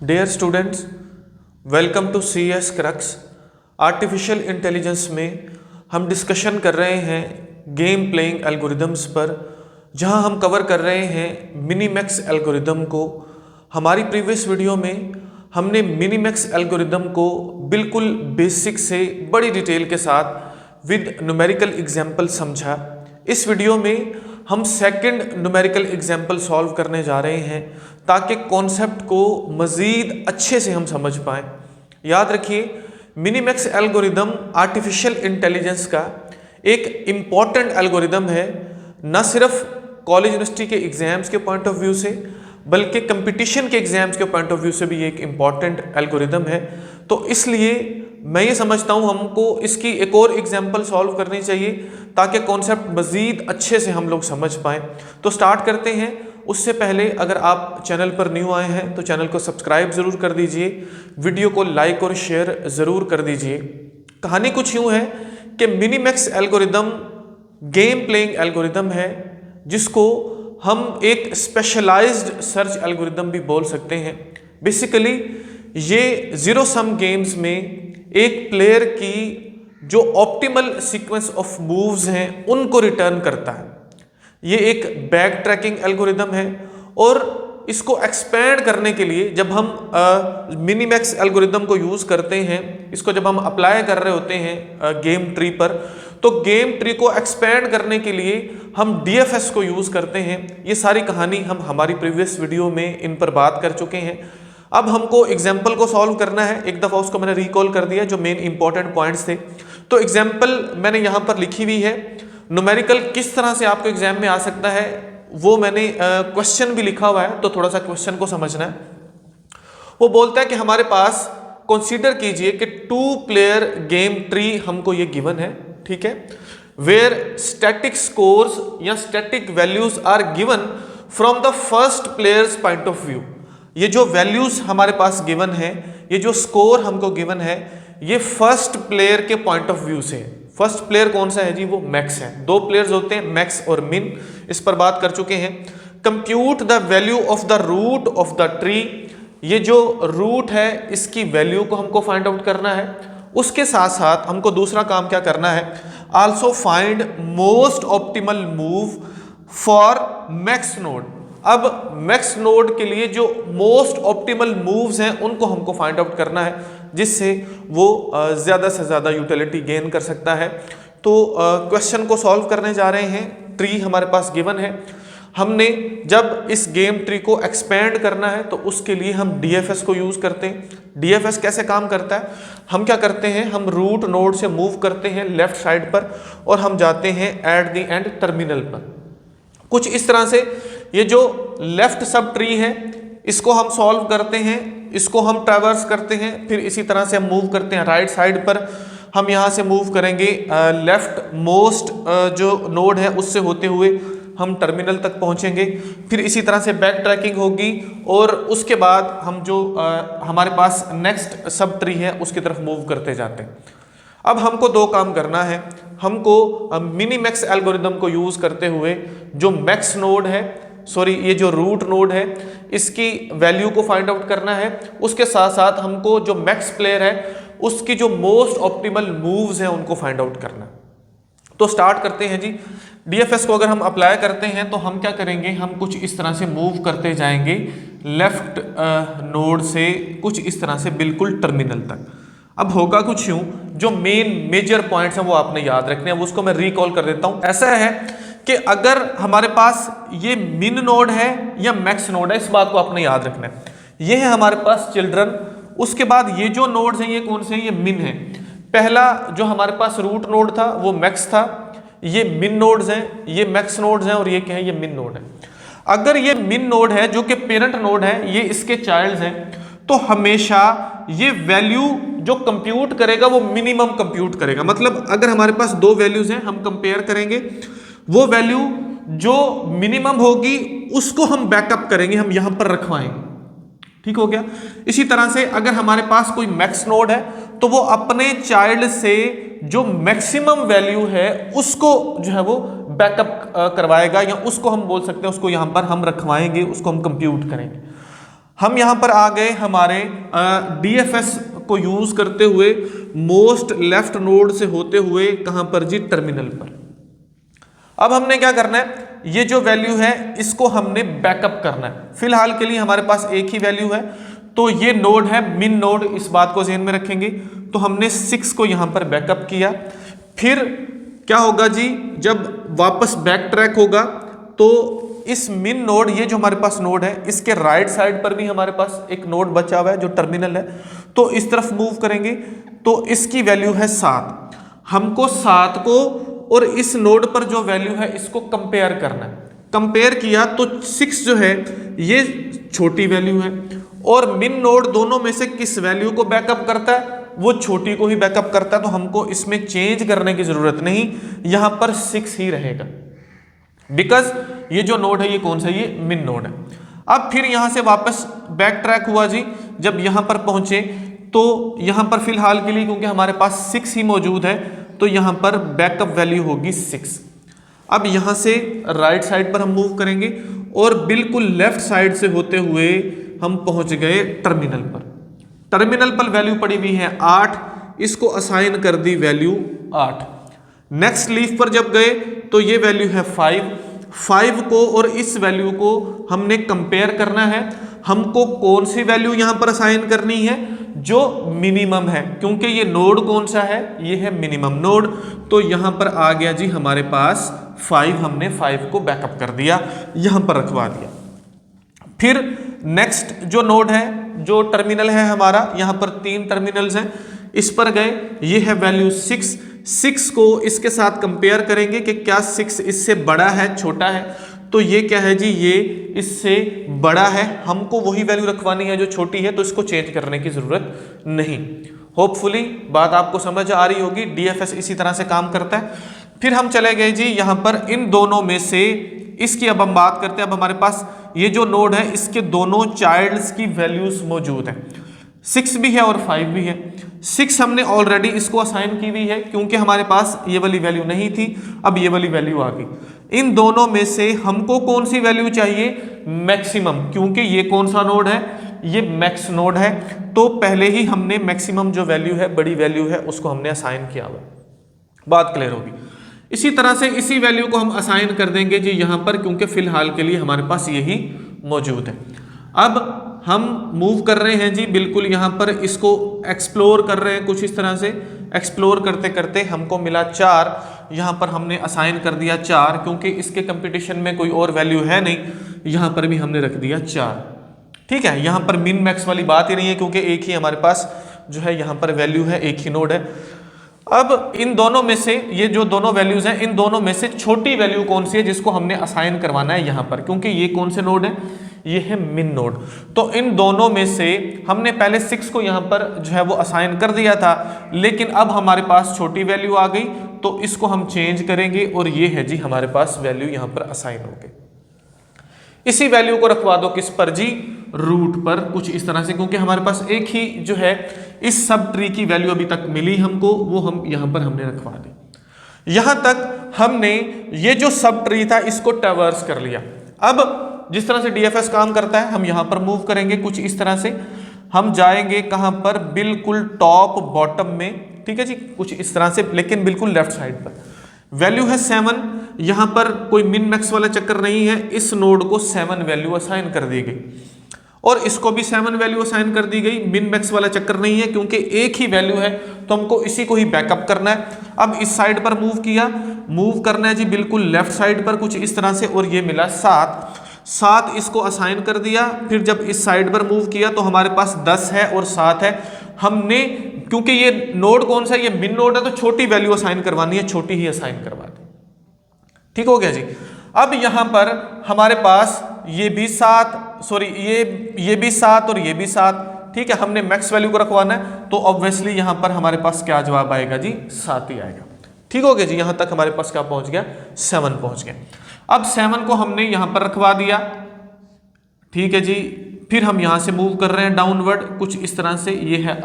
Dear students, welcome to C S crux. Artificial intelligence में हम discussion कर रहे हैं गेम प्लेइंग एल्गोरिदम्स पर, जहां हम कवर कर रहे हैं मिनीमैक्स एल्गोरिदम को। हमारी प्रीवियस वीडियो में हमने मिनीमैक्स एल्गोरिदम को बिल्कुल बेसिक से बड़ी डिटेल के साथ विद न्यूमेरिकल एग्जाम्पल समझा। इस वीडियो में हम सेकंड न्यूमेरिकल एग्जाम्पल सॉल्व करने जा रहे हैं ताकि कॉन्सेप्ट को मज़ीद अच्छे से हम समझ पाएँ। याद रखिए, मिनीमैक्स एल्गोरिदम आर्टिफिशियल इंटेलिजेंस का एक इम्पॉर्टेंट एल्गोरिदम है, न सिर्फ कॉलेज यूनिवर्सिटी के एग्ज़ाम्स के पॉइंट ऑफ व्यू से बल्कि कंपटीशन के एग्ज़ाम्स के पॉइंट ऑफ व्यू से भी ये एक इम्पॉर्टेंट एल्गोरिदम है। तो इसलिए मैं ये समझता हूँ हमको इसकी एक और एग्जाम्पल सॉल्व करनी चाहिए ताकि कॉन्सेप्ट मज़ीद अच्छे से हम लोग समझ पाएँ। तो स्टार्ट करते हैं। उससे पहले अगर आप चैनल पर न्यू आए हैं तो चैनल को सब्सक्राइब ज़रूर कर दीजिए, वीडियो को लाइक और शेयर ज़रूर कर दीजिए। कहानी कुछ यूँ है कि Minimax algorithm game playing algorithm है, जिसको हम एक स्पेशलाइज्ड सर्च एल्गोरिदम भी बोल सकते हैं। बेसिकली ये जीरो सम गेम्स में एक प्लेयर की जो ऑप्टिमल सीक्वेंस ऑफ मूव्स हैं उनको रिटर्न करता है। ये एक बैक ट्रैकिंग एल्गोरिदम है और इसको एक्सपेंड करने के लिए जब हम मिनीमैक्स एल्गोरिदम को यूज़ करते हैं, इसको जब हम अप्लाई कर रहे होते हैं गेम ट्री पर, तो गेम ट्री को एक्सपेंड करने के लिए हम डीएफएस को यूज़ करते हैं। ये सारी कहानी हम हमारी प्रीवियस वीडियो में इन पर बात कर चुके हैं। अब हमको एग्जाम्पल को सॉल्व करना है। एक दफ़ा उसको मैंने रिकॉल कर दिया जो मेन इंपॉर्टेंट पॉइंट्स थे। तो एग्जाम्पल मैंने यहाँ पर लिखी हुई है। न्यूमेरिकल किस तरह से आपको एग्जाम में आ सकता है वो मैंने क्वेश्चन भी लिखा हुआ है, तो थोड़ा सा क्वेश्चन को समझना है। वो बोलता है कि हमारे पास कंसीडर कीजिए कि 2 प्लेयर गेम ट्री हमको ये गिवन है, ठीक है, वेयर स्टैटिक स्कोर्स या static values are given from the first players point of view. ये जो वैल्यूज हमारे पास गिवन है, ये जो स्कोर हमको गिवन है, ये फर्स्ट प्लेयर के पॉइंट ऑफ व्यू से है। फर्स्ट प्लेयर कौन सा है जी? वो मैक्स है। 2 प्लेयर्स होते हैं, मैक्स और मिन, इस पर बात कर चुके हैं। Compute the value of the root of the tree, ये जो रूट है इसकी वैल्यू को हमको फाइंड आउट करना है। उसके साथ साथ हमको दूसरा काम क्या करना है? Also find most optimal move for max node. अब मैक्स नोड के लिए जो मोस्ट ऑप्टिमल मूव्स हैं उनको हमको फाइंड आउट करना है, जिससे वो ज़्यादा से ज़्यादा यूटिलिटी गेन कर सकता है। तो क्वेश्चन को सॉल्व करने जा रहे हैं। ट्री हमारे पास गिवन है। हमने जब इस गेम ट्री को एक्सपेंड करना है तो उसके लिए हम डीएफएस को यूज़ करते हैं। डीएफएस कैसे काम करता है? हम क्या करते हैं, हम रूट नोड से मूव करते हैं लेफ्ट साइड पर और हम जाते हैं एट द एंड टर्मिनल पर। कुछ इस तरह से ये जो लेफ्ट सब ट्री है इसको हम सॉल्व करते हैं, इसको हम ट्रैवर्स करते हैं, फिर इसी तरह से हम मूव करते हैं राइट साइड पर। हम यहाँ से मूव करेंगे लेफ्ट मोस्ट जो नोड है उससे होते हुए हम टर्मिनल तक पहुँचेंगे। फिर इसी तरह से बैक ट्रैकिंग होगी और उसके बाद हम जो हमारे पास नेक्स्ट सब ट्री है उसकी तरफ मूव करते जाते हैं। अब हमको 2 काम करना है। हमको मिनीमैक्स एल्गोरिदम को यूज़ करते हुए जो मैक्स नोड है, ये जो रूट नोड है, इसकी वैल्यू को फाइंड आउट करना है। उसके साथ साथ हमको जो मैक्स प्लेयर है उसकी जो मोस्ट ऑप्टिमल मूव्स हैं उनको फाइंड आउट करना है। तो स्टार्ट करते हैं जी। डीएफएस को अगर हम अप्लाई करते हैं तो हम क्या करेंगे, हम कुछ इस तरह से मूव करते जाएंगे लेफ्ट नोड से कुछ इस तरह से बिल्कुल टर्मिनल तक। अब होगा कुछ यूं, जो मेजर पॉइंट्स हैं वो आपने याद रखने हैं, उसको मैं रिकॉल कर देता हूं। ऐसा है कि अगर हमारे पास ये मिन नोड है या मैक्स नोड है, इस बात को आपने याद रखना है। ये है हमारे पास चिल्ड्रन। उसके बाद ये जो नोड्स हैं ये कौन से हैं? ये मिन है। पहला जो हमारे पास रूट नोड था वो मैक्स था, ये मिन नोड्स हैं, ये मैक्स नोड्स हैं और ये क्या है? ये मिन नोड है। अगर ये मिन नोड है जो कि पेरेंट नोड है, ये इसके चाइल्ड्स हैं, तो हमेशा ये वैल्यू जो कंप्यूट करेगा वो मिनिमम कंप्यूट करेगा। मतलब अगर हमारे पास 2 वैल्यूज हैं, हम कंपेयर करेंगे, वो वैल्यू जो मिनिमम होगी उसको हम बैकअप करेंगे, हम यहां पर रखवाएंगे। ठीक हो गया। इसी तरह से अगर हमारे पास कोई मैक्स नोड है तो वो अपने चाइल्ड से जो मैक्सिमम वैल्यू है उसको जो है वो बैकअप करवाएगा, या उसको हम बोल सकते हैं उसको यहां पर हम रखवाएंगे, उसको हम कंप्यूट करेंगे। हम यहां पर आ गए हमारे डीएफएस को यूज करते हुए मोस्ट लेफ्ट नोड से होते हुए कहां पर जी, टर्मिनल पर। अब हमने क्या करना है, ये जो वैल्यू है इसको हमने बैकअप करना है। फिलहाल के लिए हमारे पास एक ही वैल्यू है, तो ये नोड है मिन नोड, इस बात को ध्यान में रखेंगे। तो हमने 6 को यहां पर बैकअप किया। फिर क्या होगा जी, जब वापस बैक ट्रैक होगा तो इस मिन नोड, ये जो हमारे पास नोड है, इसके राइट साइड पर भी हमारे पास एक नोड बचा हुआ है जो टर्मिनल है, तो इस तरफ मूव करेंगे तो इसकी वैल्यू है 7। हमको 7 को और इस नोड पर जो वैल्यू है इसको कंपेयर करना है। कंपेयर किया तो 6 जो है ये छोटी वैल्यू है, और मिन नोड दोनों में से किस वैल्यू को बैकअप करता है, वो छोटी को ही बैकअप करता है। तो हमको इसमें चेंज करने की जरूरत नहीं, यहां पर 6 ही रहेगा, बिकॉज ये जो नोड है ये कौन सा, ये मिन नोड है। अब फिर यहां से वापस बैक ट्रैक हुआ जी, जब यहां पर पहुंचे तो यहां पर फिलहाल के लिए क्योंकि हमारे पास 6 ही मौजूद है, तो यहां पर बैकअप वैल्यू होगी 6। अब यहां से राइट साइड पर हम मूव करेंगे और बिल्कुल लेफ्ट साइड से होते हुए हम पहुंच गए टर्मिनल पर। टर्मिनल पर वैल्यू पड़ी हुई है 8, इसको असाइन कर दी वैल्यू 8। नेक्स्ट लीफ पर जब गए तो ये वैल्यू है 5 को और इस वैल्यू को हमने कंपेयर करना है। हमको कौन सी वैल्यू यहां पर असाइन करनी है, जो मिनिमम है, क्योंकि ये नोड कौन सा है, ये है मिनिमम नोड। तो यहां पर आ गया जी हमारे पास 5, हमने 5 को बैकअप कर दिया, यहां पर रखवा दिया। फिर नेक्स्ट जो नोड है, जो टर्मिनल है हमारा, यहां पर 3 टर्मिनल्स हैं, इस पर गए, ये है वैल्यू 6 को इसके साथ कंपेयर करेंगे कि क्या 6 इससे बड़ा है छोटा है, तो ये क्या है जी, ये इससे बड़ा है। हमको वही वैल्यू रखवानी है जो छोटी है, तो इसको चेंज करने की जरूरत नहीं। होपफुली बात आपको समझ आ रही होगी, डीएफएस इसी तरह से काम करता है। फिर हम चले गए जी यहां पर इन दोनों में से, इसकी अब हम बात करते हैं। अब हमारे पास ये जो नोड है इसके दोनों चाइल्ड्स की वैल्यूज मौजूद है, 6 भी है और 5 भी है। 6 हमने ऑलरेडी इसको असाइन की हुई है क्योंकि हमारे पास ये वाली वैल्यू नहीं थी, अब ये वाली वैल्यू आ गई। इन दोनों में से हमको कौन सी वैल्यू चाहिए, मैक्सिमम, क्योंकि ये कौन सा नोड है, ये मैक्स नोड है। तो पहले ही हमने मैक्सिमम जो वैल्यू है, बड़ी वैल्यू है, उसको हमने असाइन किया हुआ। बात क्लियर होगी। इसी तरह से इसी वैल्यू को हम असाइन कर देंगे जी यहां पर, क्योंकि फिलहाल के लिए हमारे पास यही मौजूद है। अब हम मूव कर रहे हैं जी, बिल्कुल यहां पर इसको एक्सप्लोर कर रहे हैं, कुछ इस तरह से एक्सप्लोर करते करते हमको मिला 4, यहां पर हमने असाइन कर दिया 4, क्योंकि इसके कंपटीशन में कोई और वैल्यू है नहीं, यहां पर भी हमने रख दिया 4। ठीक है, यहां पर मिन मैक्स वाली बात ही नहीं है, क्योंकि एक ही हमारे पास जो है यहां पर वैल्यू है, एक ही नोड है। अब इन दोनों में से, ये जो दोनों वैल्यूज हैं, इन दोनों में से छोटी वैल्यू कौन सी है जिसको हमने असाइन करवाना है यहां पर, क्योंकि ये कौन से नोड है, ये है मिन नोड। तो इन दोनों में से हमने पहले 6 को यहां पर जो है वो असाइन कर दिया था, लेकिन अब हमारे पास छोटी वैल्यू आ गई, तो इसको हम चेंज करेंगे और ये है जी हमारे पास वैल्यू यहां पर असाइन हो गई। इसी वैल्यू को रखवा दो किस पर जी, रूट पर, कुछ इस तरह से, क्योंकि हमारे पास एक ही जो है इस सब ट्री की वैल्यू अभी तक मिली हमको, वो हम यहां पर हमने रखवा दी। यहां तक हमने ये जो सब ट्री था इसको ट्रैवर्स कर लिया। अब जिस तरह से डीएफएस काम करता है, हम यहां पर मूव करेंगे कुछ इस तरह से, हम जाएंगे कहां पर, बिल्कुल टॉप बॉटम में, ठीक है जी, कुछ इस तरह से, लेकिन बिल्कुल लेफ्ट साइड पर। वैल्यू है 7, यहां पर कोई मिन मैक्स वाला चक्कर नहीं है, इस नोड को 7 वैल्यू असाइन कर दी गई और इसको भी 7 वैल्यू असाइन कर दी गई। मिन मैक्स वाला चक्कर नहीं है, क्योंकि एक ही वैल्यू है, तो हमको इसी को ही बैकअप करना है। अब इस साइड पर मूव किया, मूव करना है जी बिल्कुल लेफ्ट साइड पर, कुछ इस तरह से, और ये मिला 7 इसको असाइन कर दिया। फिर जब इस साइड पर मूव किया तो हमारे पास 10 है और 7 है। हमने, क्योंकि ये नोड कौन सा है, ये मिन नोड है, तो छोटी वैल्यू असाइन करवानी है, छोटी ही असाइन करवा दी। ठीक हो गया जी। अब यहां पर हमारे पास ये भी 7, सॉरी ये भी 7 और ये भी 7, ठीक है, हमने मैक्स वैल्यू को रखवाना है, तो ऑब्वियसली यहां पर हमारे पास क्या जवाब आएगा जी, 7 ही आएगा। ठीक हो गया जी, यहां तक हमारे पास क्या पहुंच गया, 7 पहुंच गया। अब 7 को हमने यहां पर रखवा दिया, ठीक है जी। फिर हम यहां से मूव कर रहे हैं डाउनवर्ड, कुछ इस तरह से, ये है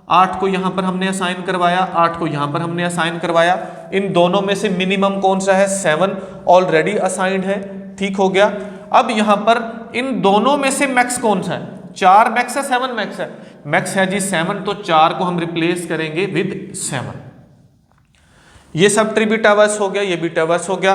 8 को यहां पर हमने असाइन करवाया, 8 को यहां पर हमने असाइन करवाया। इन दोनों में से मिनिमम कौन सा है, 7 ऑलरेडी असाइंड है, ठीक हो गया। अब यहां पर इन दोनों में से मैक्स कौन सा है? 4 मैक्स है 7 मैक्स है? मैक्स है जी 7, तो 4 को हम रिप्लेस करेंगे विद 7। ये सब ट्री बीटावर्स हो गया, ये बीटावर्स हो गया।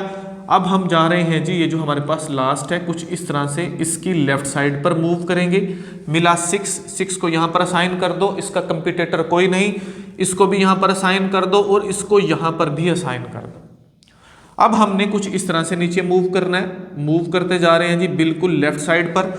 अब हम जा रहे हैं जी, ये जो हमारे पास लास्ट है कुछ इस तरह से इसकी लेफ्ट साइड पर मूव करेंगे। मिला 6 को यहां पर असाइन कर दो, इसका कंपिटेटर कोई नहीं, इसको भी यहां पर असाइन कर दो और इसको यहां पर भी असाइन कर दो। अब हमने कुछ इस तरह से नीचे मूव करना है, मूव करते जा रहे हैं जी बिल्कुल लेफ्ट साइड पर।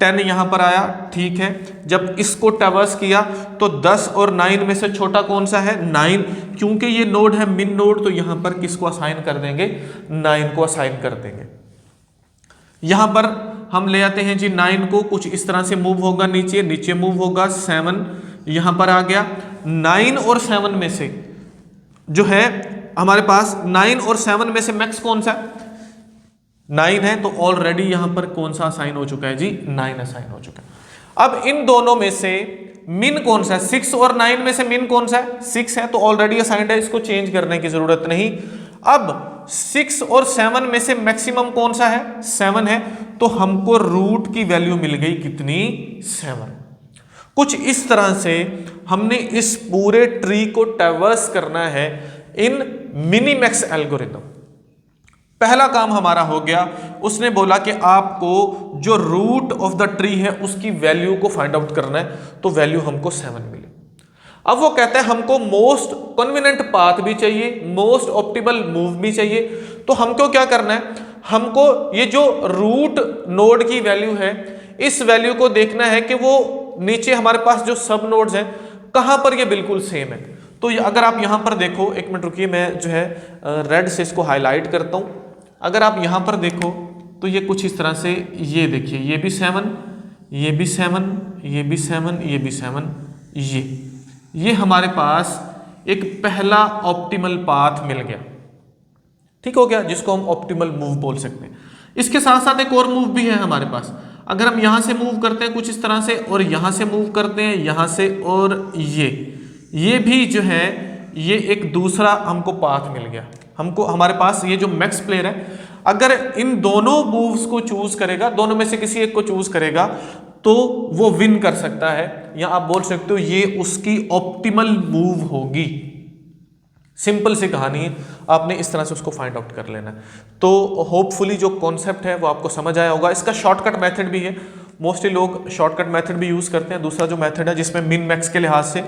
10 यहां पर आया, ठीक है। जब इसको ट्रैवर्स किया तो 10 और 9 में से छोटा कौन सा है? 9। क्योंकि ये नोड है मिन नोड, तो यहां पर किसको असाइन कर देंगे? 9 को असाइन कर देंगे। यहां पर हम ले आते हैं जी 9 को, कुछ इस तरह से मूव होगा नीचे, नीचे मूव होगा। 7 यहां पर आ गया। 9 और 7 में से जो है हमारे पास 9 और 7 में से मैक्स कौन सा है? 9 है, तो ऑलरेडी यहां पर कौन सा असाइन हो चुका है जी? 9 असाइन हो चुका है। अब इन दोनों में से मिन कौन सा है? 6 और 9 में से मिन कौन सा है? 6 है, तो ऑलरेडी असाइंड है, इसको चेंज करने की जरूरत नहीं। अब 6 और 7 में से मैक्सिमम कौन सा है? 7 है, तो हमको रूट की वैल्यू मिल गई कितनी? 7। कुछ इस तरह से हमने इस पूरे ट्री को ट्रैवर्स करना है इन मिनीमैक्स एल्गोरिथम। पहला काम हमारा हो गया, उसने बोला कि आपको जो रूट ऑफ द ट्री है उसकी वैल्यू को फाइंड आउट करना है, तो वैल्यू हमको 7 मिली। अब वो कहता है हमको मोस्ट कन्वीनिएंट पाथ भी चाहिए, मोस्ट ऑप्टिमल मूव भी चाहिए। तो हमको क्या करना है? हमको ये जो रूट नोड की वैल्यू है, इस वैल्यू को देखना है कि वो नीचे हमारे पास जो सब नोड्स हैं कहां पर ये बिल्कुल सेम है। तो अगर आप यहां पर देखो, एक मिनट रुकिए, मैं जो है रेड से इसको हाईलाइट करता हूं। अगर आप यहां पर देखो तो ये कुछ इस तरह से, ये देखिए, ये भी 7, ये भी 7, ये भी 7, ये भी 7, ये हमारे पास एक पहला ऑप्टिमल पाथ मिल गया। ठीक हो गया, जिसको हम ऑप्टिमल मूव बोल सकते हैं। इसके साथ साथ एक और मूव भी है हमारे पास। अगर हम यहां से मूव करते हैं कुछ इस तरह से, और यहां से मूव करते हैं यहां से, और ये भी जो है ये एक दूसरा हमको पाथ मिल गया। हमको हमारे पास ये जो मैक्स प्लेयर है, अगर इन दोनों मूव्स को चूज करेगा, दोनों में से किसी एक को चूज करेगा, तो वो विन कर सकता है, या आप बोल सकते हो ये उसकी ऑप्टिमल मूव होगी। सिंपल सी कहानी है, आपने इस तरह से उसको फाइंड आउट कर लेना है। तो होपफुली जो कॉन्सेप्ट है वो आपको समझ आया होगा। इसका शॉर्टकट मेथड भी है, मोस्टली लोग शॉर्टकट मेथड भी यूज करते हैं। दूसरा जो मेथड है जिसमें मिन मैक्स के लिहाज से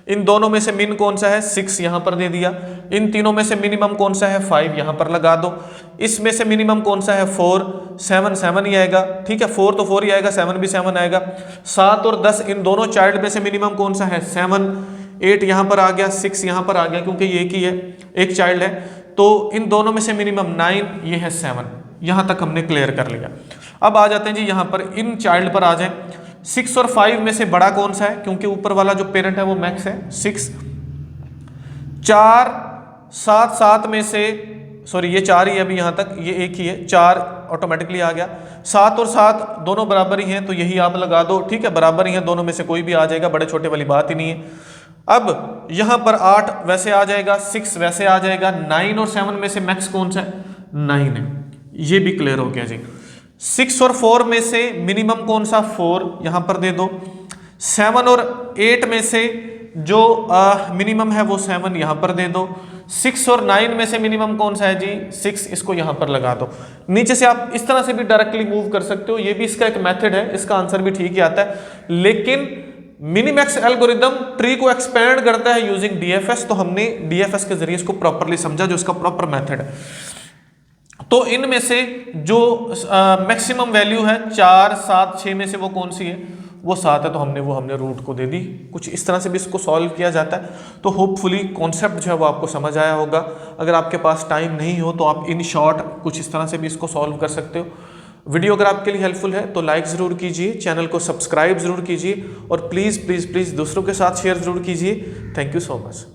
इन दोनों में से मिन कौन सा है? 6 यहां पर दे दिया। इन तीनों में से मिनिमम कौन सा है? 5 यहां पर लगा दो। इसमें से मिनिमम कौन सा है? 4, 7 ही आएगा। ठीक है, 4 तो 4 ही आएगा, 7 भी 7 आएगा। 7 और 10 इन दोनों चाइल्ड में से मिनिमम कौन सा है? 7। 8 यहां पर आ गया, 6 यहां पर आ गया, क्योंकि ये एक ही है, एक चाइल्ड है। तो इन दोनों में से मिनिमम 9, ये है 7। यहां तक हमने क्लियर कर लिया। अब आ जाते हैं जी यहां पर इन चाइल्ड पर आ जाए। 6 और 5 में से बड़ा कौन सा है? क्योंकि ऊपर वाला जो पेरेंट है वो मैक्स है, 6। 4, 7, 7 में से, सॉरी ये 4 ही है अभी यहां तक, ये एक ही है, 4 ऑटोमेटिकली आ गया। 7 और 7 दोनों बराबर ही हैं, तो यही आप लगा दो। ठीक है, बराबर ही हैं, दोनों में से कोई भी आ जाएगा, बड़े छोटे वाली बात ही नहीं है। अब यहां पर 8 वैसे आ जाएगा, 6 वैसे आ जाएगा। 9 और 7 में से मैक्स कौन सा है? 9 है। ये भी क्लियर हो गया जी। 6 और 4 में से मिनिमम कौन सा? 4 यहां पर दे दो। 7 और 8 में से जो मिनिमम है वो 7 यहां पर दे दो। 6 और 9 में से मिनिमम कौन सा है जी? 6, इसको यहां पर लगा दो। नीचे से आप इस तरह से भी डायरेक्टली मूव कर सकते हो, ये भी इसका एक मेथड है, इसका आंसर भी ठीक ही आता है। लेकिन मिनीमैक्स एल्गोरिदम ट्री को एक्सपेंड करता है यूजिंग डीएफएस, तो हमने डीएफएस के जरिए इसको प्रॉपरली समझा, जो इसका प्रॉपर मेथड है। तो इनमें से जो मैक्सिमम वैल्यू है 4, 7, 6 में से वो कौन सी है? वो 7 है, तो हमने रूट को दे दी। कुछ इस तरह से भी इसको सॉल्व किया जाता है। तो होपफुली कॉन्सेप्ट जो है वो आपको समझ आया होगा। अगर आपके पास टाइम नहीं हो तो आप इन शॉर्ट कुछ इस तरह से भी इसको सॉल्व कर सकते हो। वीडियो अगर आपके लिए हेल्पफुल है तो लाइक ज़रूर कीजिए, चैनल को सब्सक्राइब ज़रूर कीजिए, और प्लीज़ प्लीज़ प्लीज़ दूसरों के साथ शेयर ज़रूर कीजिए। Thank you so much.